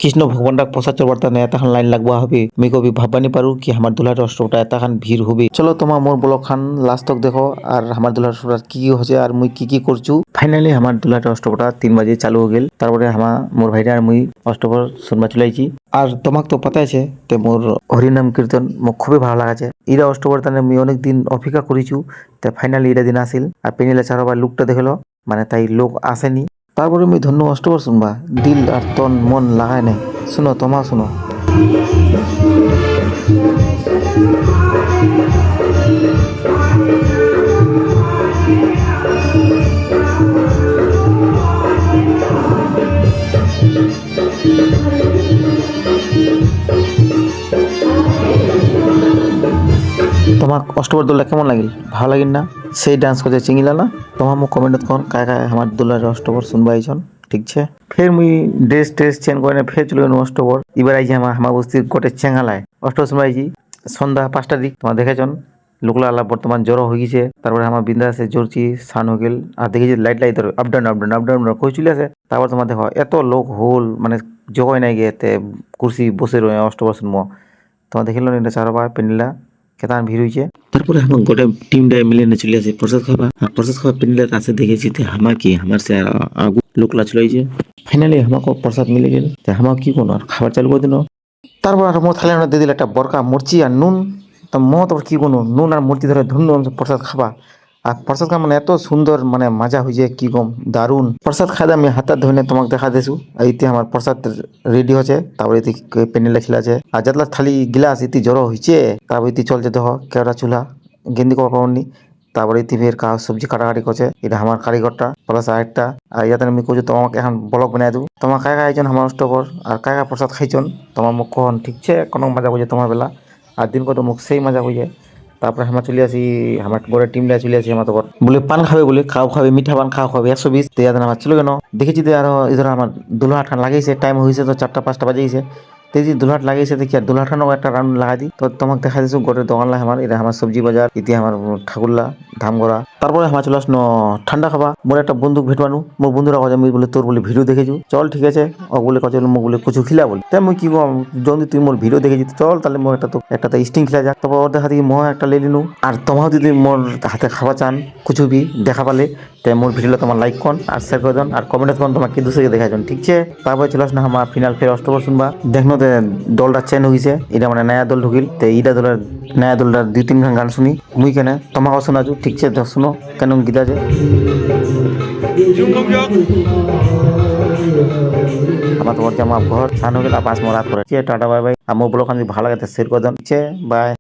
কৃষ্ণ ভগবানটাক প্রসাদ চড়বার তানে এতখান লাইন লাগবা হবে আমি কবি ভাববানি পারু কি আমার দুলার অষ্টটা এতখান ভিড় হবে। চলো তোমার মোর ব্লগ খান লাস্ট তক দেখো আর আমার দুলার অষ্টটা কি কি হচ্ছে আর মুই কি কি করছু। ফাইনালি আমার দুলার অষ্টটা 3 বাজে চালু হয়ে গেল। তারপরে আমার মোর ভাইরা আর মুই অষ্টপর শুনবা চলে আইছি। আর তোমাক তো পাতা আছে তে মোর হরিনাম কীর্তন মোক খুবই ভালো লাগাছে। ইরা অষ্টপর তানে মুই অনেক দিন অপেক্ষা করেছু। তে ফাইনালি ইরা দিন আসিল আর পেনিলা চারবার লুকটা দেখলো মানে তাই লোক আসেনি। তারপরে আমি ধন্য অষ্টপর শুনবা দিল আর তন মন লাগায় নাই। শুনো তোমা শুনো। তোমাক অষ্টপর দোলটা কেমন লাগিল ভালো লাগিল না? সেই ডান্স করছে চিঙিলা না? তোমার মোক কমেন্টত কোন কায় কায় আমার দোলার অষ্টপর শুনবা আইছন। ঠিক আছে ফের মুই ড্রেস চেঞ্জ করে ফের চলে গেল অষ্টপর। এবার আইছি আমার বস্তির গোটে চেঙ্গালায় অষ্টপর শুনবা আইছি সন্ধ্যা 5টার দিক। তোমার দেখেছন লোকলা আলা বর্তমান জ্বর হয়ে গেছে। তারপরে আমার বিন্দাসে জোরছি স্নান হয়ে গেল আর দেখেছি লাইট লাইট ধরো আপ ডাউন কই চলে আসে। তারপর তোমার দেখো এত লোক হোল মানে জগাই নাই গিয়ে কুর্সি বসে রয়ে অষ্টপর শুনবো। তোমার দেখিল এটা চারবা পেনিলা কেতান ভিড় হয়েছে। তারপরে আমার গোটে টিমটা মিলে চলে আসে প্রসাদ খাবা। আর প্রসাদ খাওয়া পেনিলার কাছে দেখেছি আমার কি আমার সে আগু লোকলা চলে আইছে। ফাইনালি আমাকে প্রসাদ মিলে গেল আমার কি কোনো আর খাবার চালু করে দিল। তারপর আর মোর থালে দিয়ে দিল একটা বরকা মুরচি আর নুন। তা মো তোর কি কোনো নুন আর মুরচি ধরে ধন্য প্রসাদ খাবা। আর প্রসাদ খা মানে এত সুন্দর মানে মজা হয়েছে কি কম দারুণ। প্রসাদ খাই আমি হাতের ধরে তোমাকে দেখা দিয়েছু। এইতে আমার প্রসাদ রেডি হচ্ছে। তারপরে এতে পেন্ডেলে খিলা আছে আর যতলা থালি গিলাস ইতি জড়ো হয়েছে। তারপর ইতি চলছে দেখো কেওড়া চুলা গেন্দি কবা পাওনি। তারপরে ইতি ফের সবজি কাটাকাটি করছে এটা আমার কারিগরটা প্লাস আরেকটা। আর ইয়াতে আমি কইছি তোমাকে এখন ব্লগ বানাই দেবো। তোমার কায় খাইছন আমার অষ্টপর আর কায় প্রসাদ খাইছন তোমার মুখ কখন ঠিক আছে কোনো মজা বুঝে তোমার বেলা আর দিন কত মুখ সেই মজা বুঝে। তারপরে আমরা চলে আসি আমার বড় টিমটা চলে আসি আমার তোর বলে পান খাবে বলে খাও খাবে মিঠা পান খাও খাবে 120 তেয়াদের আমার চলে গেল। দেখেছি তো আরো ইধর আমার দুলহাটান লাগাইছে টাইম হয়েছে তো 4টা 5টা বাজেছে। তেজি দুলহাট লাগাইছে দেখি আর দুলহাটানও একটা রাউন্ড লাগাই দি তো তোমাকে দেখা দিয়েছো গোটের দোকান লাই আমার এটা আমার সবজি বাজার ইতি আমার ঠাকুরলা ধামগড়া। তারপরে আমার চলে আসনো ঠান্ডা খাবা মোর একটা বন্ধু ভেটবানু মোর বন্ধুরা কথা আমি বলে তোর বলে ভিডিও দেখেছু চল ঠিক আছে ও বলে কথা মোক বলে কিছু খিলা বলে তাই মুই কি কম যদি তুই মোর ভিডিও দেখেছি চল তাহলে মোর একটা স্টিং খিলা যাক। তারপর ওর দেখা দেখি মো একটা লেলিনু আর তোমাও যদি মোর হাতে খাওয়া চান কিছু বি দেখা পালে তাই মোর ভিডিওটা তোমার লাইক কন আর শেয়ার করে দেন আর কমেন্ট করুন তোমার কি দুসরে দেখাইছেন ঠিক আছে। তারপরে চলে আসনা আমার ফিনাল ফের অষ্টপর শুনবা দেখনো দলটা চেঞ্জ হয়েছে এটা মানে নয়া দল ঢুকিল তো এইটা দলের নয়া দলটার 2-3 খান গান শুনি মুই কেন তোমাকেও শোনাছু ঠিক আছে শুনো কেন গীতা যে আমার তোমার যে আমার ঘর স্নান হয়ে গেল পাঁচ মরাত করে টাটা বাই বাই। আমার ব্লগ ভালো লাগে শেয়ার করে দেন বাই।